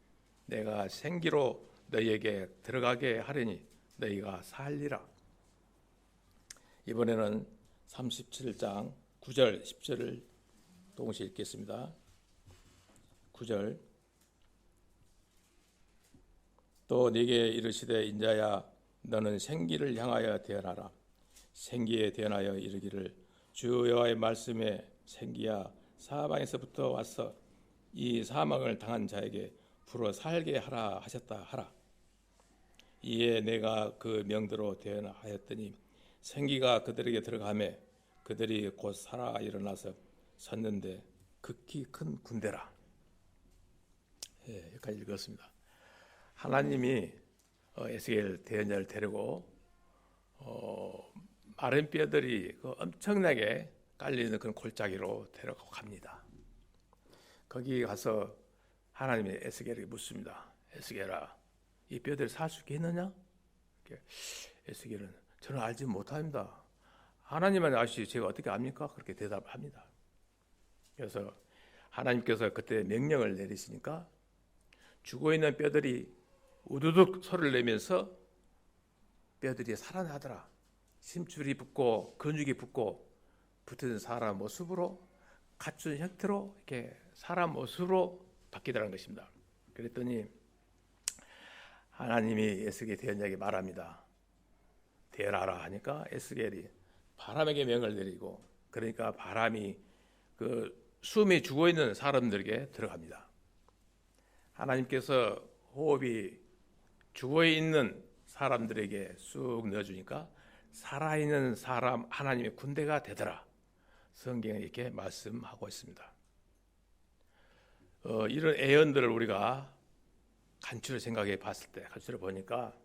내가 생기로 너희에게 들어가게 하려니 너희가 살리라. 이번에는 37장 9절 10절을 동시에 읽겠습니다. 9절 또 네게 이르시되 인자야 너는 생기를 향하여 대언하라. 생기에 대언하여 이르기를 주 여호와의 말씀에 생기야 사방에서부터 와서 이 사망을 당한 자에게 불어 살게 하라 하셨다 하라. 이에 내가 그 명대로 대언하였더니 생기가 그들에게 들어가매 그들이 곧 살아 일어나서 섰는데 극히 큰 군대라. 여기까지 읽었습니다. 하나님이 에스겔 대언자를 데리고 마른 뼈들이 엄청나게 깔리는 그런 골짜기로 데려가고 갑니다. 거기 가서 하나님이 에스겔에게 묻습니다. 에스겔아, 이 뼈들이 살 수 있겠느냐? 에스겔은 저는 알지 못합니다. 하나님만 아시지 제가 어떻게 압니까? 그렇게 대답합니다. 그래서 하나님께서 그때 명령을 내리시니까 죽어있는 뼈들이 우두둑 소리를 내면서 뼈들이 살아나더라. 심줄이 붙고 근육이 붙고 붙은 사람 모습으로 갖춘 형태로 이렇게 사람 모습으로 바뀌더라는 것입니다. 그랬더니 하나님이 에스겔에 대언자에게 말합니다. 대언하라 하니까 에스겔이 바람에게 명을 내리고 그러니까 바람이 그 숨이 죽어있는 사람들에게 들어갑니다. 하나님께서 호흡이 죽어있는 사람들에게 쑥 넣어주니까 살아있는 사람 하나님의 군대가 되더라. 성경에 이렇게 말씀하고 있습니다. 이런 예언들을 우리가 간추려 생각해 봤을 때 간추려 보니까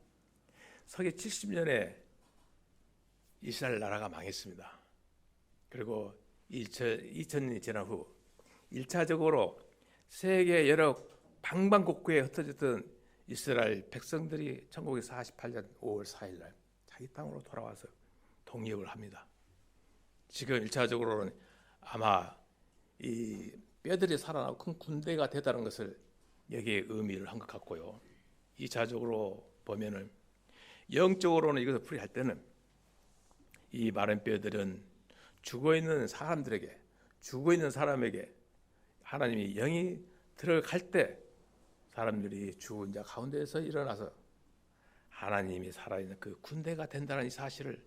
서기 70년에 이스라엘 나라가 망했습니다. 그리고 2000년이 지난 후 1차적으로 세계 여러 방방곡곡에 흩어졌던 이스라엘 백성들이 1948년 5월 4일 날 자기 땅으로 돌아와서 독립을 합니다. 지금 1차적으로는 아마 이 뼈들이 살아나고 큰 군대가 되다는 것을 여기에 의미를 한 것 같고요. 2차적으로 보면은 영적으로는 이것을 풀이할 때는 이 마른 뼈들은 죽어있는 사람들에게 죽어있는 사람에게 하나님이 영이 들어갈 때 사람들이 죽은 자 가운데에서 일어나서 하나님이 살아있는 그 군대가 된다는 이 사실을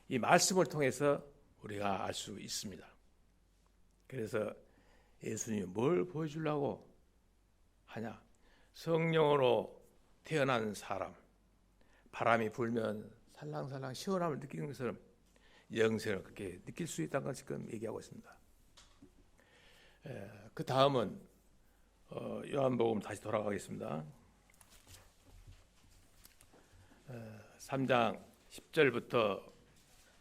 이 말씀을 통해서 우리가 알 수 있습니다. 그래서 예수님이 뭘 보여주려고 하냐? 성령으로 태어난 사람, 바람이 불면 살랑살랑 시원함을 느끼는 것처럼 영생을 그렇게 느낄 수 있다는 걸 지금 얘기하고 있습니다. 그 다음은 요한복음 다시 돌아가겠습니다. 3장 10절부터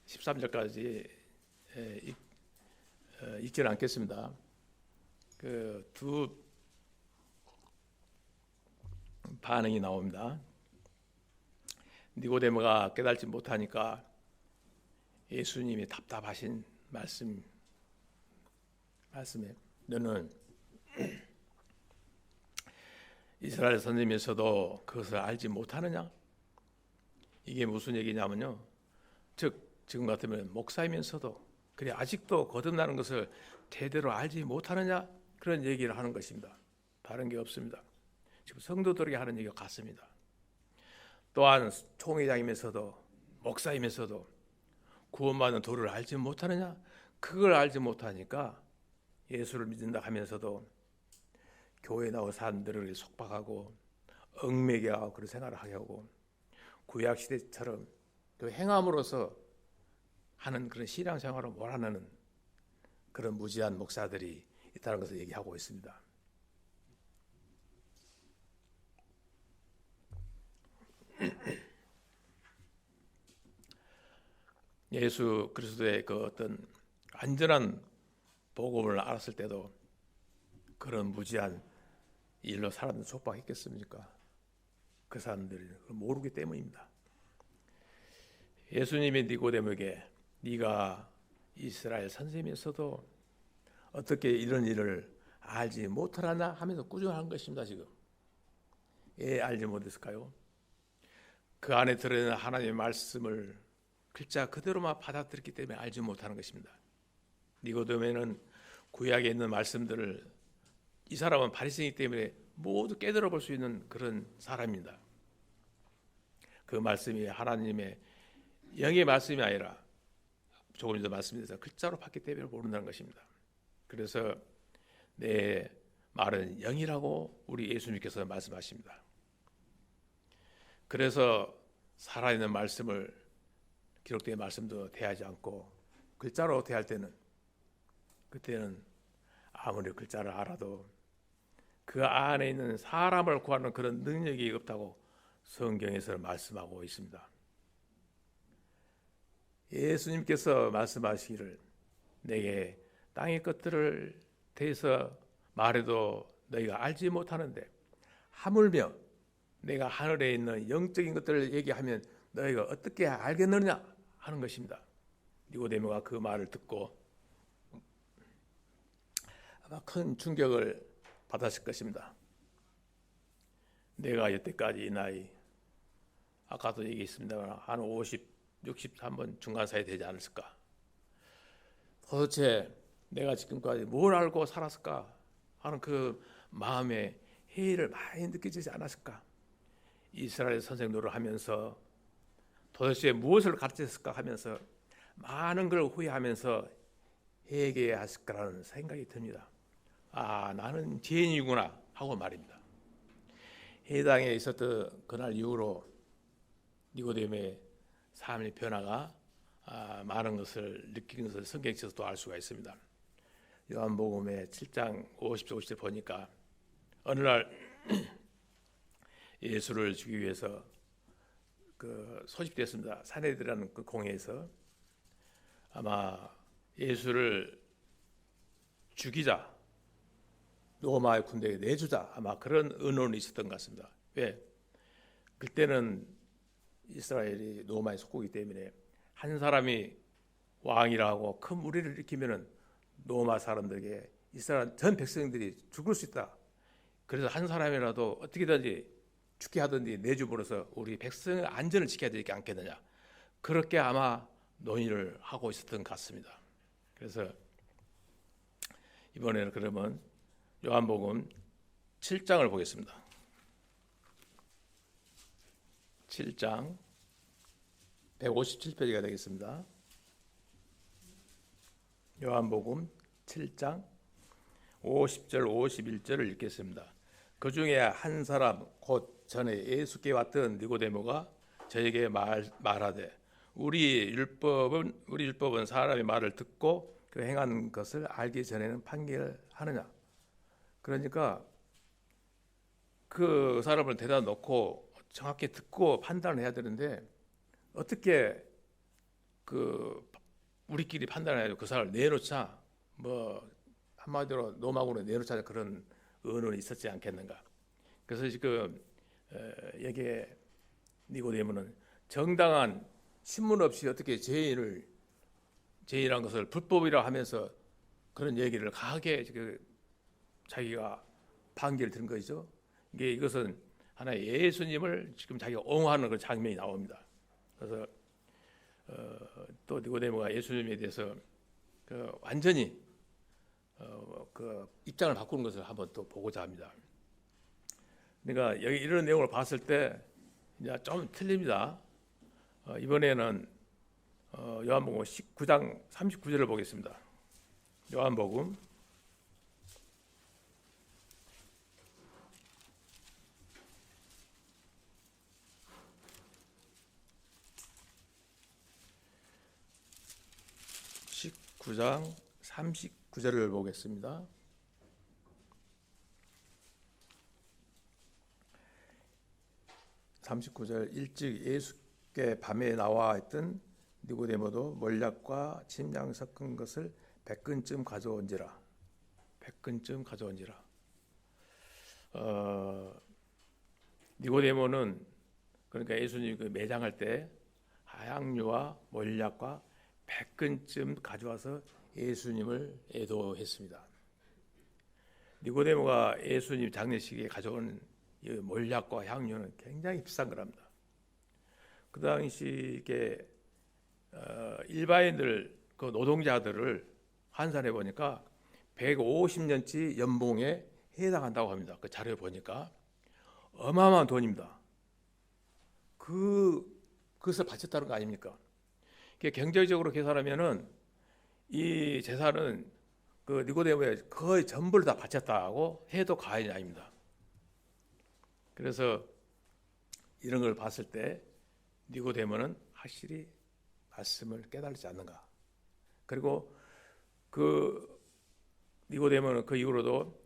13절까지 읽지는 않겠습니다. 그 두 반응이 나옵니다. 니고데모가 깨달지 못하니까 예수님이 답답하신 말씀에 너는 이스라엘 선생님에서도 그것을 알지 못하느냐? 이게 무슨 얘기냐면요. 즉 지금 같으면 목사이면서도 그래 아직도 거듭나는 것을 제대로 알지 못하느냐? 그런 얘기를 하는 것입니다. 다른 게 없습니다. 지금 성도들에게 하는 얘기가 같습니다. 또한 총회장이면서도 목사이면서도 구원받는 도를 알지 못하느냐? 그걸 알지 못하니까 예수를 믿는다 하면서도 교회에 나온 사람들을 속박하고 얽매게 하고 그런 생활을 하게 하고 구약시대처럼 또 행함으로써 하는 그런 신앙생활을 몰아내는 그런 무지한 목사들이 있다는 것을 얘기하고 있습니다. 예수 그리스도의 그 어떤 완전한 복음을 알았을 때도 그런 무지한 일로 사람들 속박했겠습니까? 그 사람들이 모르기 때문입니다. 예수님이 니고데모에게 네가 이스라엘 선생님에서도 어떻게 이런 일을 알지 못하나 하면서 꾸준한 것입니다. 지금 왜 알지 못했을까요? 그 안에 들어있는 하나님의 말씀을 글자 그대로만 받아들였기 때문에 알지 못하는 것입니다. 니고데모는 구약에 있는 말씀들을 이 사람은 바리새인이기 때문에 모두 깨달아 볼 수 있는 그런 사람입니다. 그 말씀이 하나님의 영의 말씀이 아니라 조금 전에 말씀드려서 글자로 봤기 때문에 모른다는 것입니다. 그래서 내 말은 영이라고 우리 예수님께서 말씀하십니다. 그래서 살아있는 말씀을 기록된 말씀도 대하지 않고 글자로 대할 때는 그때는 아무리 글자를 알아도 그 안에 있는 사람을 구하는 그런 능력이 없다고 성경에서 말씀하고 있습니다. 예수님께서 말씀하시기를 내게 땅의 것들을 대해서 말해도 너희가 알지 못하는데 하물며 내가 하늘에 있는 영적인 것들을 얘기하면 너희가 어떻게 알겠느냐 하는 것입니다. 니고데모가 그 말을 듣고 아마 큰 충격을 받았을 것입니다. 내가 여태까지 이 나이, 아까도 얘기했습니다만 한 50, 60 한번 중간 사이 되지 않았을까? 도대체 내가 지금까지 뭘 알고 살았을까 하는 그 마음의 회의를 많이 느끼지 않았을까? 이스라엘 선생 노릇을 하면서 도대체 무엇을 가르쳤을까 하면서 많은 걸 후회하면서 회개해야 했을 거라는 생각이 듭니다. 아, 나는 죄인이구나 하고 말입니다. 해당에 있었던 그날 이후로 니고데모의 삶의 변화가 많은 것을 느끼는 것을 성경에서도 알 수가 있습니다. 요한복음의 7장 50절 50절 보니까 어느 날 예수를 죽이기 위해서 소집됐습니다. 사내들이라는 그 공회에서 아마 예수를 죽이자, 로마의 군대에 내주자, 아마 그런 의논이 있었던 것 같습니다. 왜? 그때는 이스라엘이 로마의 속국이기 때문에 한 사람이 왕이라고 큰 무리를 일으키면은 로마 사람들에게 이스라엘 전 백성들이 죽을 수 있다. 그래서 한 사람이라도 어떻게든지 죽게 하든지 내주버려서 우리 백성의 안전을 지켜야 되지 않겠느냐. 그렇게 아마 논의를 하고 있었던 것 같습니다. 그래서 이번에는 그러면 요한복음 7장을 보겠습니다. 7장 157페이지가 되겠습니다. 요한복음 7장 50절 51절을 읽겠습니다. 그 중에 한 사람 곧 전에 예수께 왔던 니고데모가 저에게 말하되 우리 율법은 사람의 말을 듣고 그 행한 것을 알기 전에는 판결하느냐. 그러니까 그 사람을 데려다 놓고 정확히 듣고 판단을 해야 되는데 어떻게 우리끼리 판단해야 그 사람을 내놓자, 한마디로 노마구로 내놓자 그런 의논이 있었지 않겠는가. 그래서 지금 여기에 니고데모는 정당한 신문 없이 어떻게 죄인이라는 것을 불법이라 하면서 그런 얘기를 강하게 자기가 판결을 들은 것이죠. 이것은 하나의 예수님을 지금 자기가 옹호하는 그런 장면이 나옵니다. 그래서 또 니고데모가 예수님에 대해서 완전히 입장을 바꾸는 것을 한번 또 보고자 합니다. 그러니까 여기 이런 내용을 봤을 때 이제 좀 틀립니다. 이번에는 요한복음 19장 39절을 보겠습니다. 요한복음 19장 39절을 보겠습니다. 일찍 예수께 밤에 나와 있던 니고데모도 몰약과 침향 섞은 것을 100근쯤 가져온지라. 니고데모는 그러니까 예수님 매장할 때 향유와 몰약과 100근쯤 가져와서 예수님을 애도했습니다. 니고데모가 예수님 장례식에 가져온 이 몰약과 향유는 굉장히 비싼 거랍니다. 그 당시에 일반인들 노동자들을 환산해 보니까 150년치 연봉에 해당한다고 합니다. 그 자료에 보니까 어마어마한 돈입니다. 그것을 바쳤다는 거 아닙니까? 경제적으로 계산하면은 이 재산은 니고데모의 거의 전부를 다 바쳤다고 해도 과언이 아닙니다. 그래서 이런 걸 봤을 때 니고데모는 확실히 말씀을 깨달지 않는가. 그리고 니고데모는 그 이후로도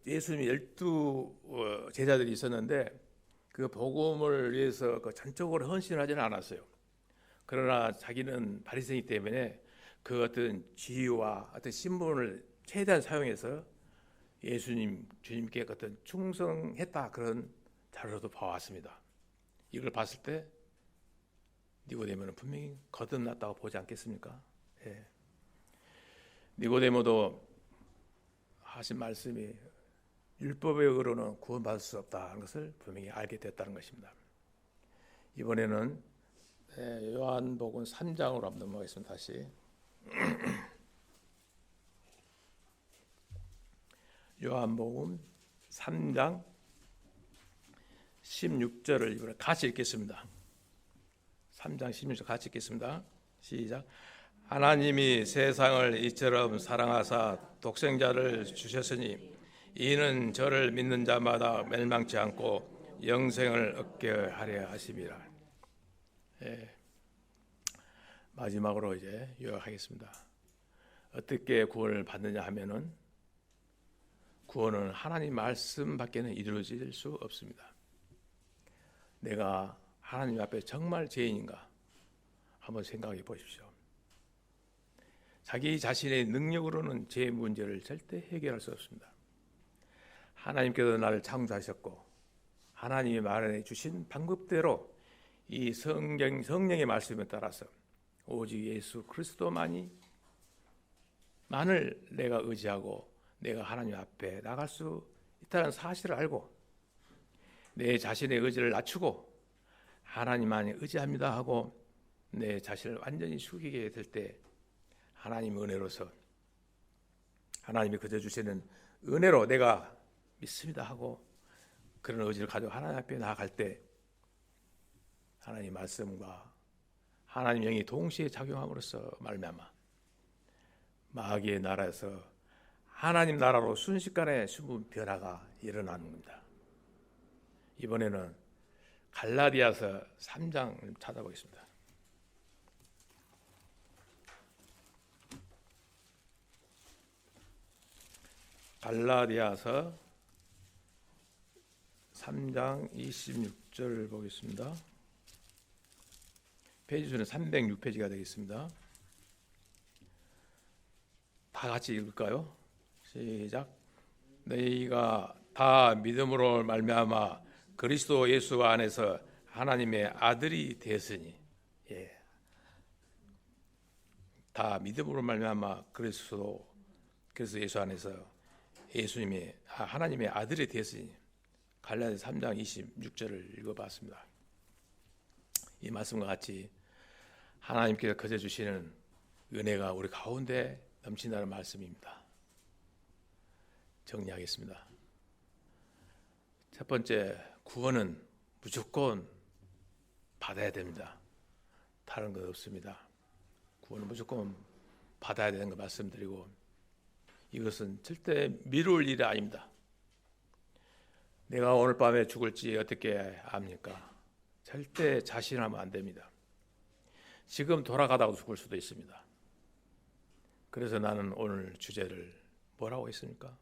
예수님이 12 제자들이 있었는데 그 복음을 위해서 전적으로 헌신하지는 않았어요. 그러나 자기는 바리새인이기 때문에 그 어떤 지위와 어떤 신분을 최대한 사용해서 주님께 어떤 충성했다 그런 자료도 봐왔습니다. 이걸 봤을 때 니고데모는 분명히 거듭났다고 보지 않겠습니까? 예. 니고데모도 하신 말씀이 율법의 의로는 구원받을 수 없다는 것을 분명히 알게 됐다는 것입니다. 이번에는 요한복음 3장으로 한번 넘어가겠습니다. 다시 요한복음 3장 16절을 이번에 같이 읽겠습니다. 3장 16절 같이 읽겠습니다. 시작. 하나님이 세상을 이처럼 사랑하사 독생자를 주셨으니 이는 저를 믿는 자마다 멸망치 않고 영생을 얻게 하려 하심이라. 예. 마지막으로 이제 요약하겠습니다. 어떻게 구원을 받느냐 하면은 구원은 하나님 말씀밖에는 이루어질 수 없습니다. 내가 하나님 앞에 정말 죄인인가 한번 생각해 보십시오. 자기 자신의 능력으로는 죄 문제를 절대 해결할 수 없습니다. 하나님께서 나를 창조하셨고 하나님이 마련해 주신 방법대로 이 성령의 말씀에 따라서 오직 예수 그리스도만을 내가 의지하고 내가 하나님 앞에 나갈 수 있다는 사실을 알고 내 자신의 의지를 낮추고 하나님만에 의지합니다 하고 내 자신을 완전히 숙이게 될 때 하나님 은혜로서 하나님이 그저 주시는 은혜로 내가 믿습니다 하고 그런 의지를 가지고 하나님 앞에 나아갈 때 하나님 말씀과 하나님 영이 동시에 작용함으로써 말미암아 마귀의 나라에서 하나님 나라로 순식간에 숨은 변화가 일어나는 겁니다. 이번에는 갈라디아서 3장을 찾아보겠습니다. 갈라디아서 3장 26절 보겠습니다. 페이지 수는 306페이지가 되겠습니다. 다 같이 읽을까요? 시작. 너희가 다 믿음으로 말미암아 그리스도 예수 안에서 하나님의 아들이 되었으니, 예, 다 믿음으로 말미암아 그리스도 예수 안에서 예수님의 하나님의 아들이 되었으니. 갈라디아서 3장 26절을 읽어봤습니다. 이 말씀과 같이 하나님께서 거저 주시는 은혜가 우리 가운데 넘친다는 말씀입니다. 정리하겠습니다. 첫 번째, 구원은 무조건 받아야 됩니다. 다른 것 없습니다. 구원은 무조건 받아야 되는 거 말씀드리고, 이것은 절대 미룰 일이 아닙니다. 내가 오늘 밤에 죽을지 어떻게 압니까? 절대 자신하면 안 됩니다. 지금 돌아가다가 죽을 수도 있습니다. 그래서 나는 오늘 주제를 뭐라고 했습니까?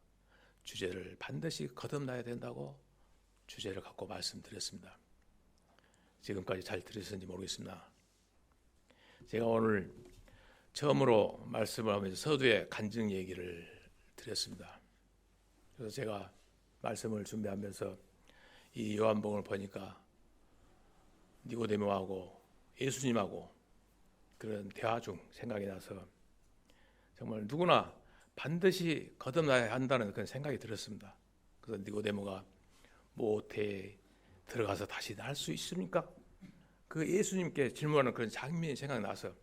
주제를 반드시 거듭나야 된다고 주제를 갖고 말씀드렸습니다. 지금까지 잘 들으셨는지 모르겠습니다. 제가 오늘 처음으로 말씀을 하면서 서두에 간증 얘기를 드렸습니다. 그래서 제가 말씀을 준비하면서 이 요한복음을 보니까 니고데모하고 예수님하고 그런 대화 중 생각이 나서 정말 누구나 반드시 거듭나야 한다는 그런 생각이 들었습니다. 그래서 니고데모가 모태에 들어가서 다시 날 수 있습니까? 그 예수님께 질문하는 그런 장면이 생각나서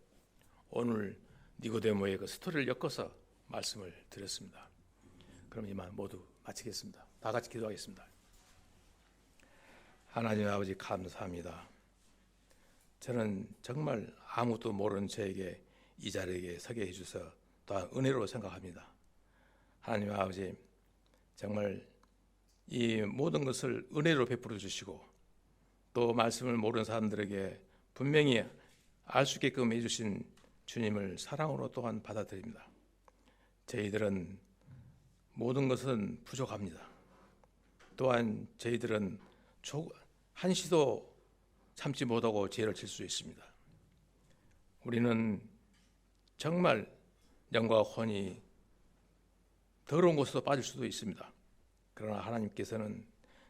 오늘 니고데모의 그 스토리를 엮어서 말씀을 드렸습니다. 그럼 이만 모두 마치겠습니다. 다 같이 기도하겠습니다. 하나님 아버지 감사합니다. 저는 정말 아무것도 모르는 저에게 이 자리에 서게 해주셔서 또한 은혜로 생각합니다. 하나님 아버지, 정말 이 모든 것을 은혜로 베풀어 주시고 또 말씀을 모르는 사람들에게 분명히 알 수 있게끔 해주신 주님을 사랑으로 또한 받아들입니다. 저희들은 모든 것은 부족합니다. 또한 저희들은 한시도 참지 못하고 죄를 질 수 있습니다. 우리는 정말 영과 혼이 더러운 곳으로 빠질 수도 있습니다. 그러나 하나님께서는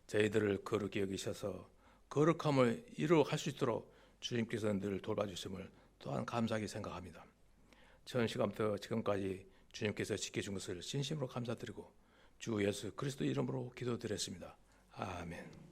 저희들을 거룩히 여기셔서 거룩함을 이루어 갈 수 있도록 주님께서 늘 돌봐주심을 또한 감사하게 생각합니다. 전 시간부터 지금까지 주님께서 지켜준 것을 진심으로 감사드리고 주 예수 그리스도 이름으로 기도드렸습니다. 아멘.